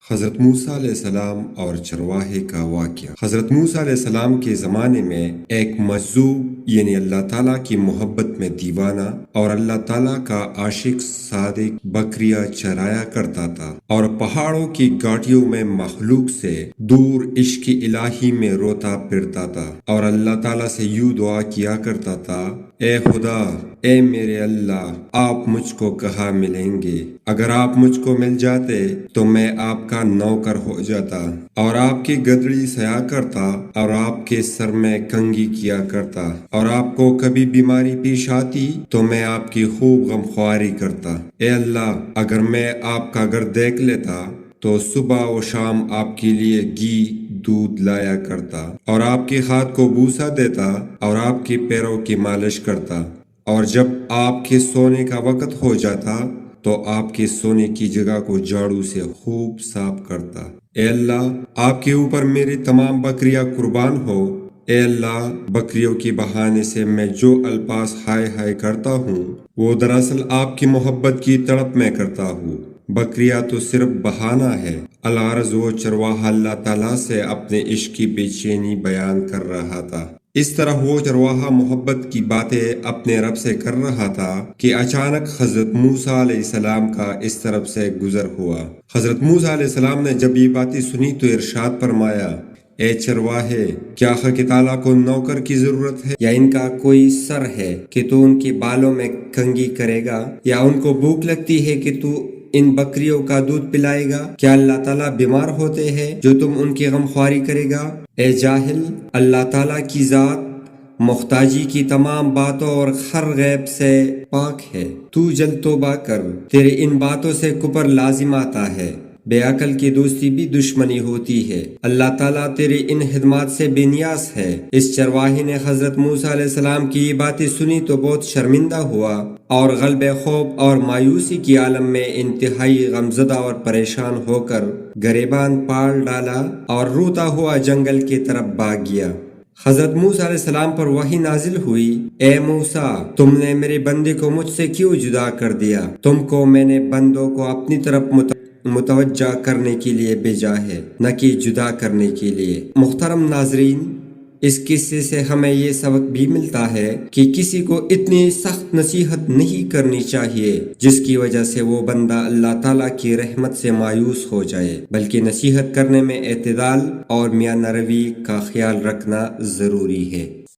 حضرت موسیٰ علیہ السلام اور چرواہے کا واقعہ۔ حضرت موسیٰ علیہ السلام کے زمانے میں ایک مجذوب یعنی اللہ تعالیٰ کی محبت میں دیوانہ اور اللہ تعالیٰ کا عاشق صادق بکریاں چرایا کرتا تھا اور پہاڑوں کی گھاٹیوں میں مخلوق سے دور عشق الہی میں روتا پھرتا تھا اور اللہ تعالیٰ سے یوں دعا کیا کرتا تھا: اے خدا، اے میرے اللہ، آپ مجھ کو کہاں ملیں گے؟ اگر آپ مجھ کو مل جاتے تو میں آپ کا نوکر ہو جاتا اور آپ کی گدڑی سیا کرتا اور آپ کے سر میں کنگھی کیا کرتا، اور آپ کو کبھی بیماری پیش آتی تو میں آپ کی خوب غمخواری کرتا۔ اے اللہ، اگر میں آپ کا گھر دیکھ لیتا تو صبح و شام آپ کے لیے گھی دودھ لایا کرتا اور آپ کی کھاد کو بوسا دیتا اور آپ کے پیروں کی مالش کرتا، اور جب آپ کے سونے کا وقت ہو جاتا تو آپ کے سونے کی جگہ کو جھاڑو سے خوب صاف کرتا۔ اے اللہ، آپ کے اوپر میری تمام بکریاں قربان ہو۔ اے اللہ، بکریوں کے بہانے سے میں جو الفاظ ہائے ہائے کرتا ہوں وہ دراصل آپ کی محبت کی تڑپ میں کرتا ہوں۔ بکریاں تو صرف بہانہ ہے۔ الغرض وہ چرواہا اللہ تعالیٰ سے اپنے عشق کی بے چینی بیان کر رہا تھا۔ اس طرح وہ چرواہا محبت کی باتیں اپنے رب سے کر رہا تھا کہ اچانک حضرت موسیٰ علیہ السلام کا اس طرف سے گزر ہوا۔ حضرت موسیٰ علیہ السلام نے جب یہ باتیں سنی تو ارشاد فرمایا: اے چرواہے، کیا حق تعالیٰ کو نوکر کی ضرورت ہے یا ان کا کوئی سر ہے کہ تو ان کے بالوں میں کنگھی کرے گا، یا ان کو بھوک لگتی ہے کہ تو ان بکریوں کا دودھ پلائے گا؟ کیا اللہ تعالیٰ بیمار ہوتے ہیں جو تم ان کی غمخواری کرے گا؟ اے جاہل، اللہ تعالیٰ کی ذات محتاجی کی تمام باتوں اور ہر غیب سے پاک ہے۔ تو جلد توبہ کر، تیرے ان باتوں سے کفر لازم آتا ہے۔ بے عقل کی دوستی بھی دشمنی ہوتی ہے۔ اللہ تعالیٰ تیری ان خدمات سے بے نیاز ہے۔ اس چرواہے نے حضرت موسیٰ علیہ السلام کی یہ باتیں سنی تو بہت شرمندہ ہوا اور غلبہ خوف اور مایوسی کی عالم میں انتہائی غمزدہ اور پریشان ہو کر گریبان پال ڈالا اور روتا ہوا جنگل کی طرف بھاگ گیا۔ حضرت موسیٰ علیہ السلام پر وحی نازل ہوئی: اے موسیٰ، تم نے میرے بندے کو مجھ سے کیوں جدا کر دیا؟ تم کو میں نے بندوں کو اپنی طرف متوجہ کرنے کے لیے بھیجا ہے، نہ کہ جدا کرنے کے لیے۔ محترم ناظرین، اس قصے سے ہمیں یہ سبق بھی ملتا ہے کہ کسی کو اتنی سخت نصیحت نہیں کرنی چاہیے جس کی وجہ سے وہ بندہ اللہ تعالیٰ کی رحمت سے مایوس ہو جائے، بلکہ نصیحت کرنے میں اعتدال اور میانہ روی کا خیال رکھنا ضروری ہے۔